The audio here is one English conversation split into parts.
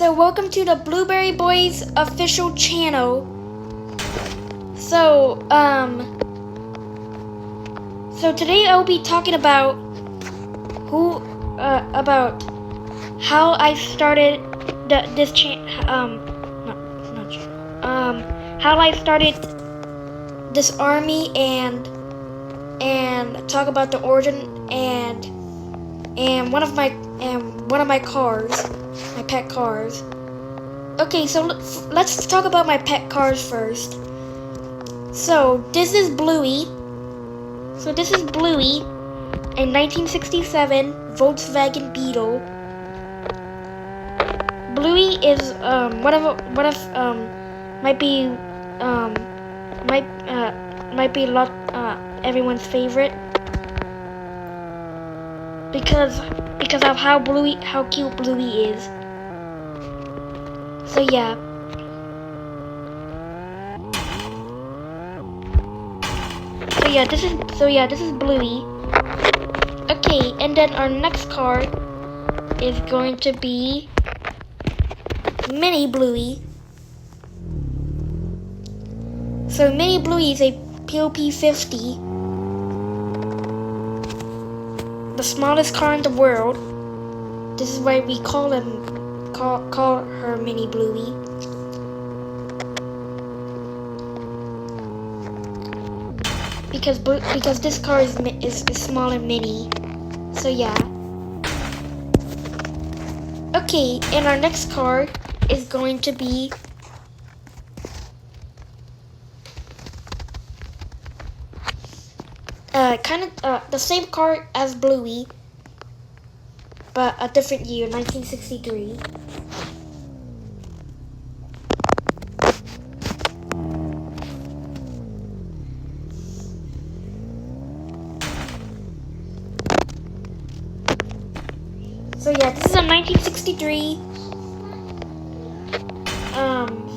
So welcome to the Blueberry Boys official channel. So today I'll be talking about about how I started how I started this army and talk about the origin and one of my cars, my pet cars. Okay, so let's talk about my pet cars first. So this is Bluey. A 1967 Volkswagen Beetle. Bluey is might be everyone's favorite because of how cute Bluey is. So yeah. This is Bluey. Okay, and then our next car is going to be Mini Bluey. So Mini Bluey is a POP50, the smallest car in the world. This is why we call her Mini Bluey. Because this car is small and mini. So yeah. Okay, and our next car is going to be the same car as Bluey, but a different year, 1963. So yeah, this is a 1963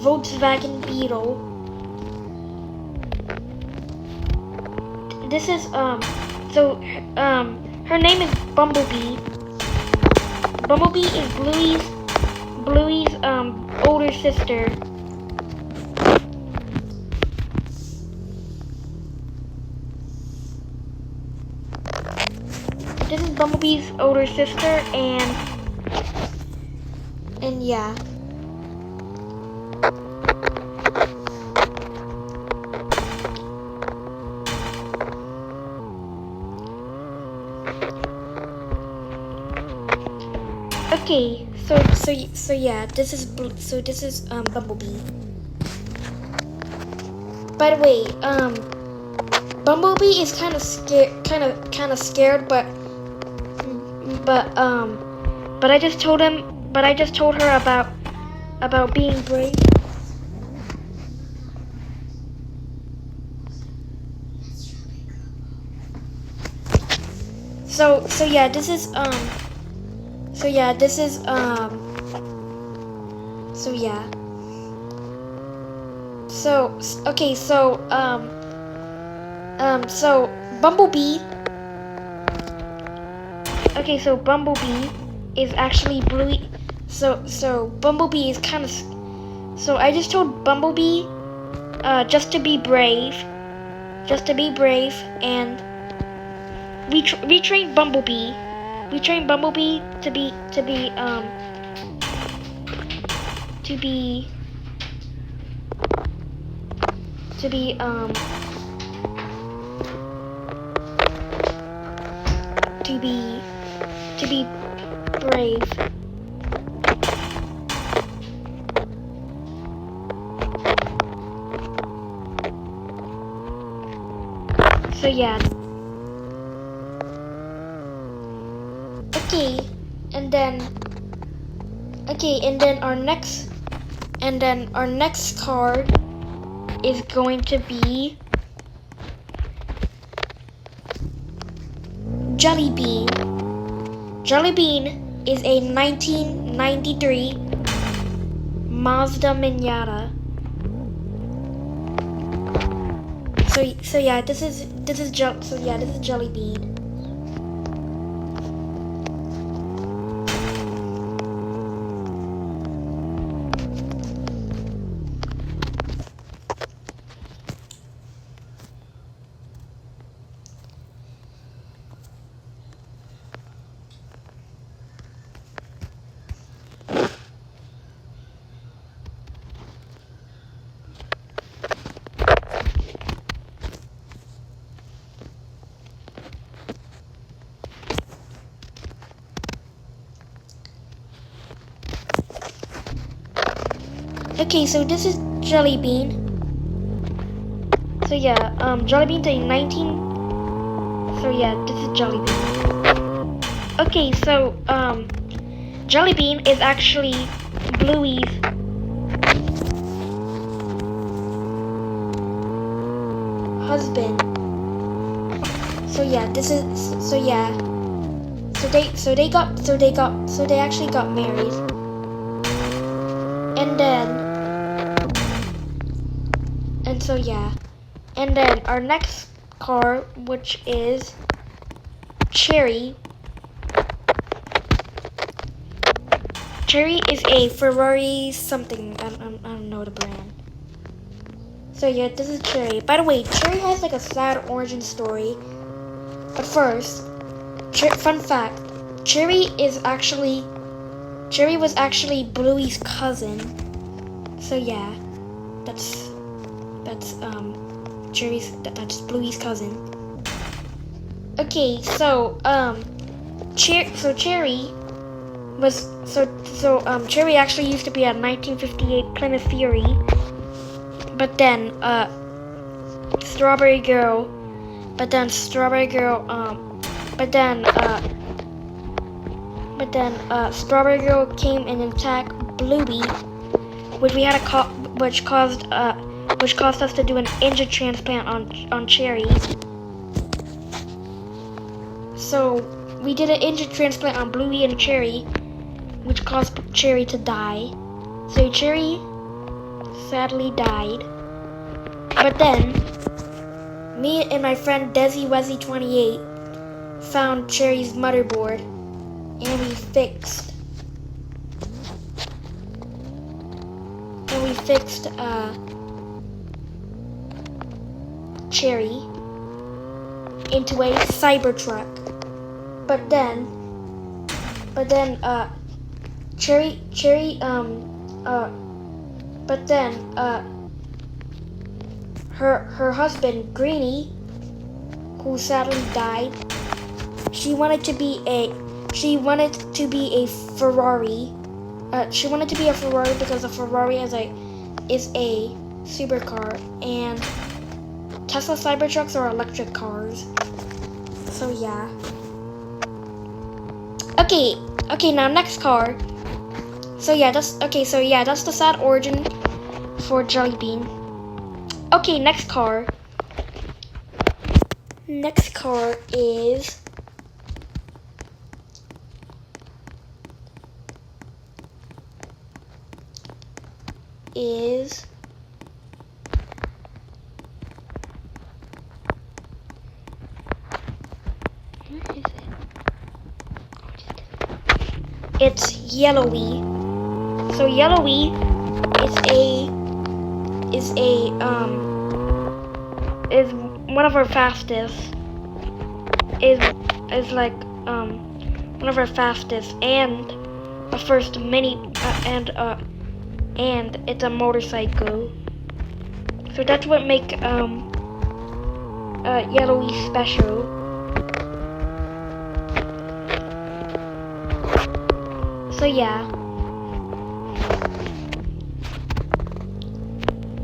Volkswagen Beetle. This is her name is Bumblebee. Bumblebee is Bluey's older sister. This is Bumblebee's older sister, and yeah. Okay, so yeah, this is Bumblebee. By the way, Bumblebee is kind of scared, but I just told her about being brave. So yeah, this is Bumblebee. Okay, so Bumblebee is actually Bluey. So Bumblebee is kind of. So I just told Bumblebee, just to be brave, and we trained Bumblebee. We trained Bumblebee to be brave. So yeah. Okay, and then our next card is going to be Jelly Bean. Jelly Bean is a 1993 Mazda Miata. So yeah, this is Jelly Bean. Okay, so this is Jelly Bean. So yeah, Jelly Bean's a 19. So yeah, this is Jelly Bean. Okay, so Jelly Bean is actually Bluey's husband. So yeah, this is so yeah. So they actually got married. And so yeah. And then our next car, which is Cherry. Cherry is a Ferrari something. I don't know the brand. So yeah, this is Cherry. By the way, Cherry has like a sad origin story. But first, fun fact: Cherry was actually Bluey's cousin. So yeah, that's Bluey's cousin. Okay, so Cherry Cherry actually used to be a 1958 Plymouth Fury, but then Strawberry Girl Strawberry Girl came and attacked Bluey, which caused us to do an engine transplant on Cherry. So we did an engine transplant on Bluey and Cherry, which caused Cherry to die. So Cherry sadly died. But then me and my friend Desi Wezzy 28 found Cherry's motherboard and we fixed Cherry into a Cybertruck. But then her husband Greenie, who sadly died, she wanted to be a Ferrari. She wanted to be a Ferrari because a Ferrari is a supercar, and Tesla Cybertrucks are electric cars. So yeah. Okay, now next car. So yeah, that's the sad origin for Jelly Bean. Okay, next car. Next car is where is it? It's Yellowy. So Yellowy is one of our fastest. Is like one of our fastest and a first mini and it's a motorcycle. So that's what make Yellowy special. So yeah.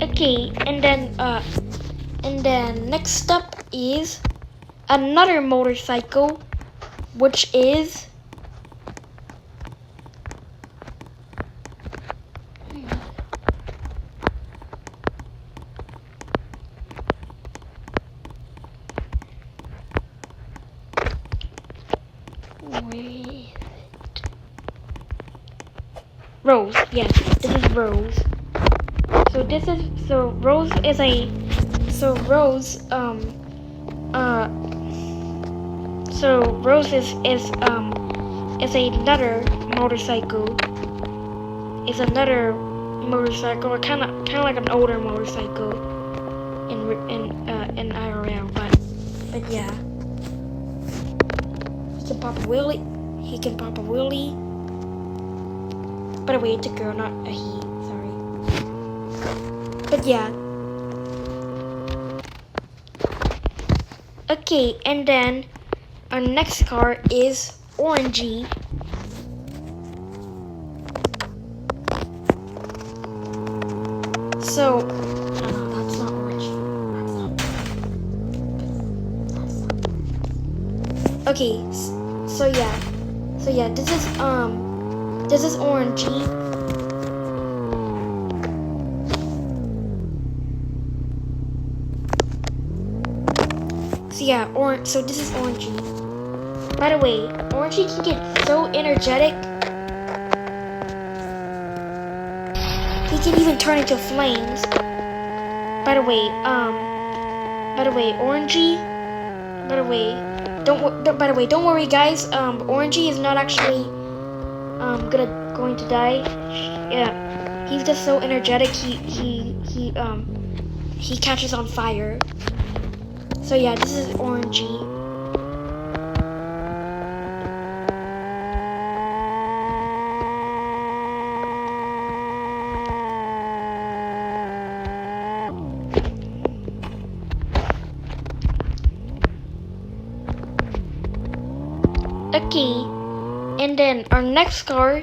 Okay, and then next up is another motorcycle, which is Rose. Yes, this is Rose. Rose is another motorcycle. Is another motorcycle, kind of like an older motorcycle in IRL, but yeah. He can pop a wheelie. By the way, it's a girl, not a he. Sorry. But yeah. Okay, and then our next car is Orangey. So no, that's not orange. Okay, so yeah, this is orangey. So yeah, so this is orangey. By the way, orangey can get so energetic. He can even turn into flames. By the way, orangey. Don't worry, guys. Orangey is not actually going to die. Yeah, he's just so energetic. He catches on fire. So yeah, this is orangey. Okay, and then our next car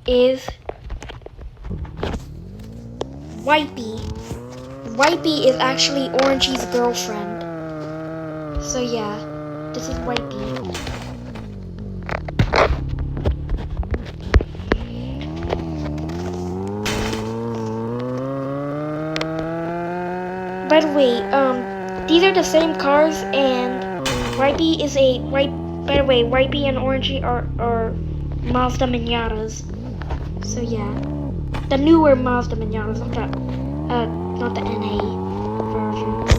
is Wipey. Wipey is actually Orangey's girlfriend. So yeah, this is Wipey. By the way, these are the same cars, and Wipey is by the way, Wipey and Orangey are Mazda Minatas. So yeah, the newer Mazda Minatas, not the NA version with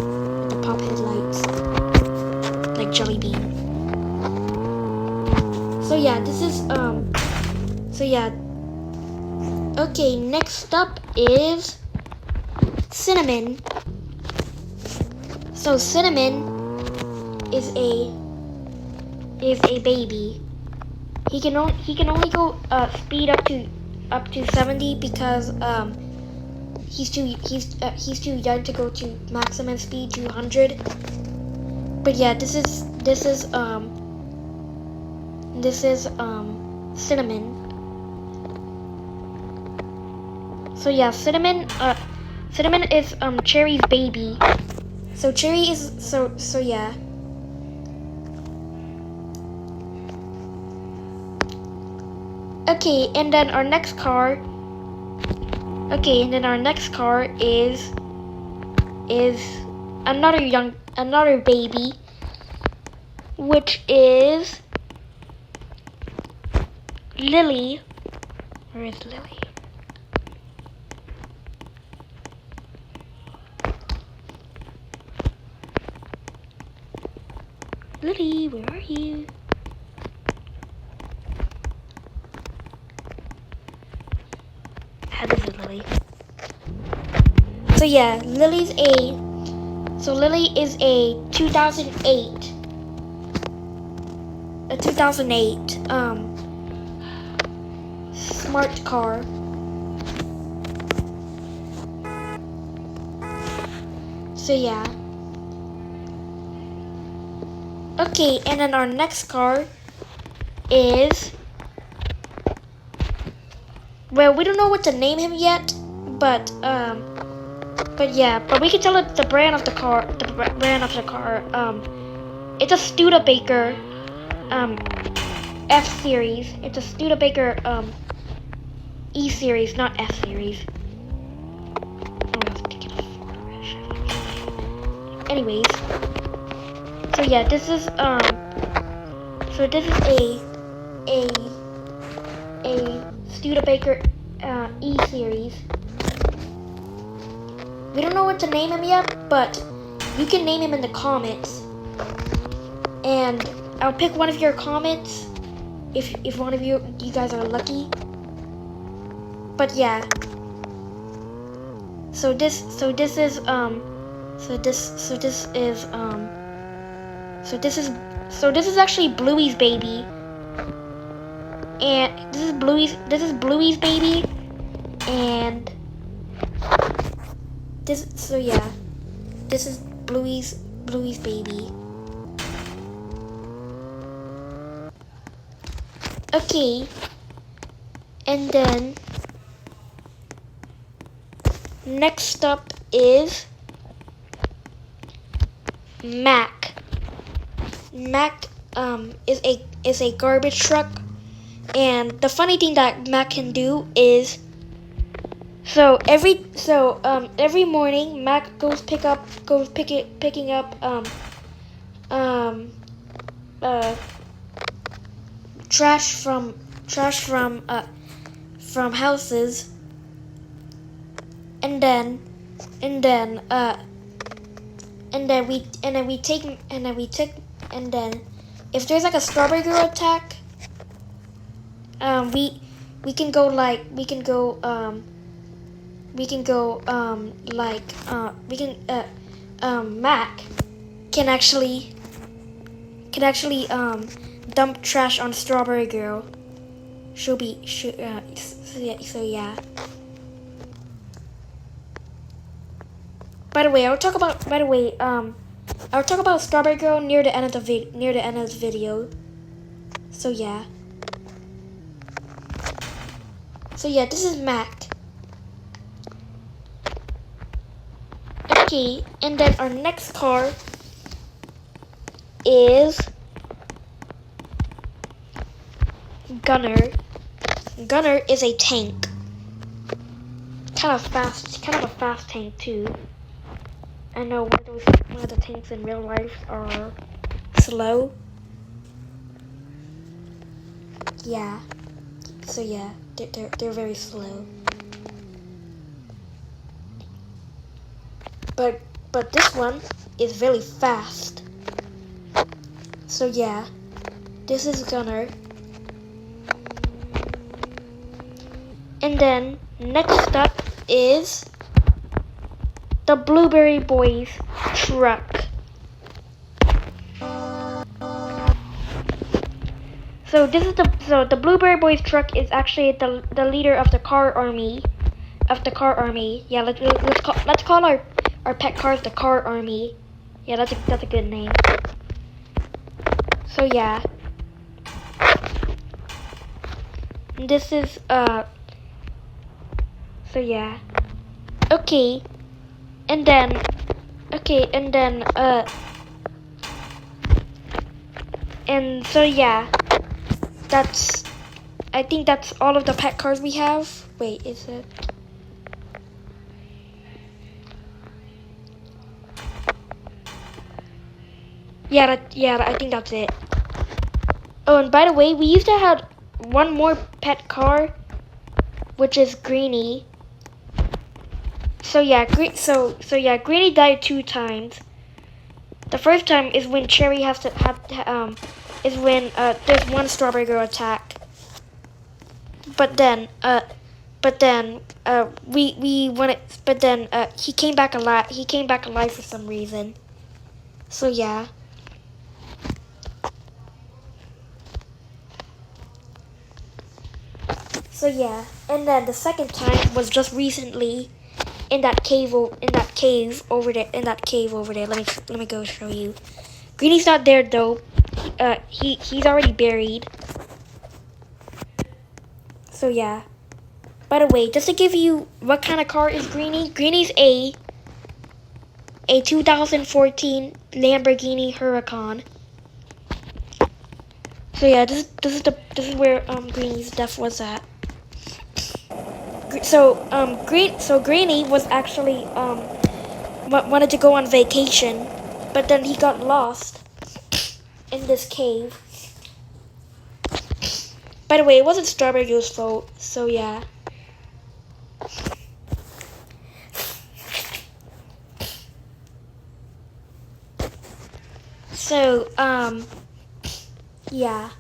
the pop headlights, like Jelly Bean. So yeah, this is So yeah. Okay, next up is Cinnamon. So Cinnamon is a baby. He can only go speed up to 70 because he's too young to go to maximum speed 200. But yeah, this is Cinnamon. So yeah, Cinnamon is Cherry's baby. So Cherry is so yeah. Okay, and then our next car. Okay, and then our next car is another baby, which is Lily. Where is Lily? Lily, where are you? This is Lily. So yeah, Lily is a 2008 smart car. So yeah. Okay, and then our next car is, well, we don't know what to name him yet, but yeah, but we can tell it the brand of the car. It's a Studebaker F series. It's a Studebaker E series, not F series. Anyways, so yeah, this is a Studebaker E series. We don't know what to name him yet, but you can name him in the comments, and I'll pick one of your comments if one of you guys are lucky. But yeah, so this is actually Bluey's baby, and this is Bluey's baby, and this is Bluey's baby. Okay, and then next up is Mac. Mac is a garbage truck, and the funny thing that Mac can do is every morning Mac picking up um trash from houses, and then if there's like a Strawberry Girl attack, we can go like we can go Mac can actually dump trash on Strawberry Girl. So yeah. By the way, I'll talk about Strawberry Girl near the end of the video. So yeah. This is Mac. Okay, and then our next car is Gunner. Gunner is a tank. Kind of a fast tank too. I know one of the tanks in real life are slow. Yeah. So yeah, they're very slow. But this one is very fast. So yeah, this is Gunner. And then next up is the Blueberry Boys truck. So the Blueberry Boys truck is actually the leader of the car army. Yeah, let's call our pet cars the car army. Yeah, that's a good name. So yeah. This is so yeah. Okay. And then and so yeah. I think that's all of the pet cars we have. Wait, is it? Yeah, I think that's it. Oh, and by the way, we used to have one more pet car, which is Greenie. So yeah, Greenie died 2 times. The first time is when Cherry is when there's one Strawberry Girl attack. But then he came back alive. He came back alive for some reason. So yeah. So yeah, and then the second time was just recently in that cave over there. Let me go show you. Greenie's not there though. He's already buried. So yeah. By the way, just to give you what kind of car is Greenie? Greenie's a 2014 Lamborghini Huracan. So yeah, this is where Greenie's death was at. So Greenie was actually wanted to go on vacation, but then he got lost in this cave. By the way, it wasn't Strawberry Girl's fault. So yeah. So yeah.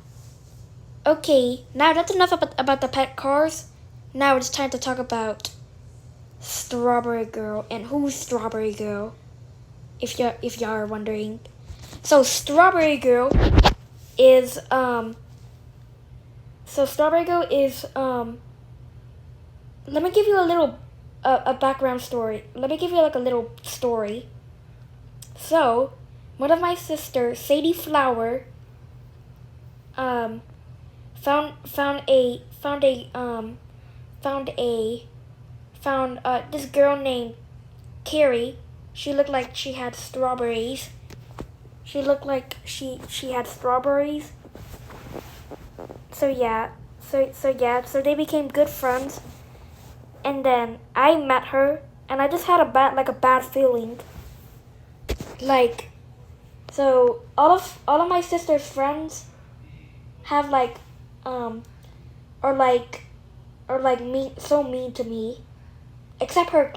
Okay, now that's enough about the pet cars. Now it's time to talk about Strawberry Girl. And who's Strawberry Girl? If y'all are wondering. So Strawberry Girl is let me give you a little a background story. Let me give you like a little story. So, one of my sisters, Sadie Flower, found found this girl named Carrie. She looked like she had strawberries. She looked like she had strawberries. So yeah, so they became good friends. And then I met her, and I just had a bad feeling. Like, so all of my sister's friends have are mean to me, except her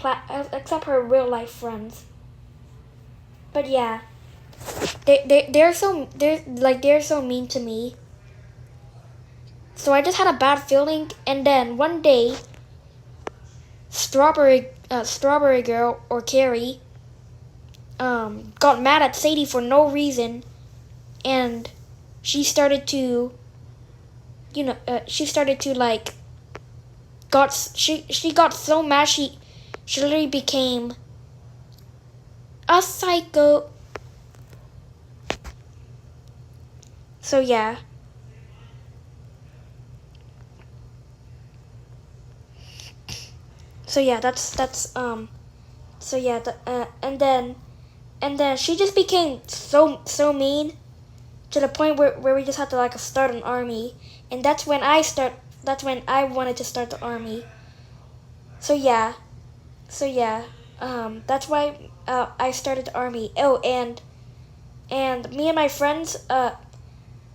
real life friends. But yeah, they're so mean to me. So I just had a bad feeling, and then one day, Strawberry Girl, or Carrie, got mad at Sadie for no reason, and she started to, she got so mad she literally became a psycho. So yeah. So yeah, and then she just became so mean to the point where we just had to start an army, and that's when I wanted to start the army. So yeah, that's why I started the army. Oh, and me and my friends,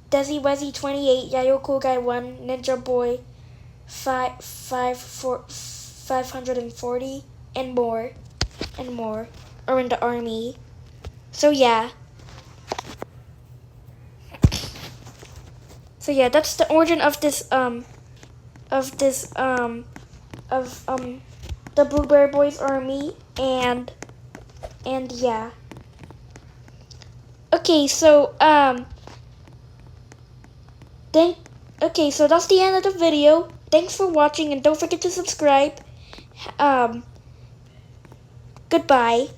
Desi Wezzy 28, Yayo Cool Guy 1, Ninja Boy 540, and more are in the army. So yeah. So yeah, that's the origin of the Blueberry Boys army, and yeah. Okay, so so that's the end of the video. Thanks for watching, and don't forget to subscribe. Goodbye.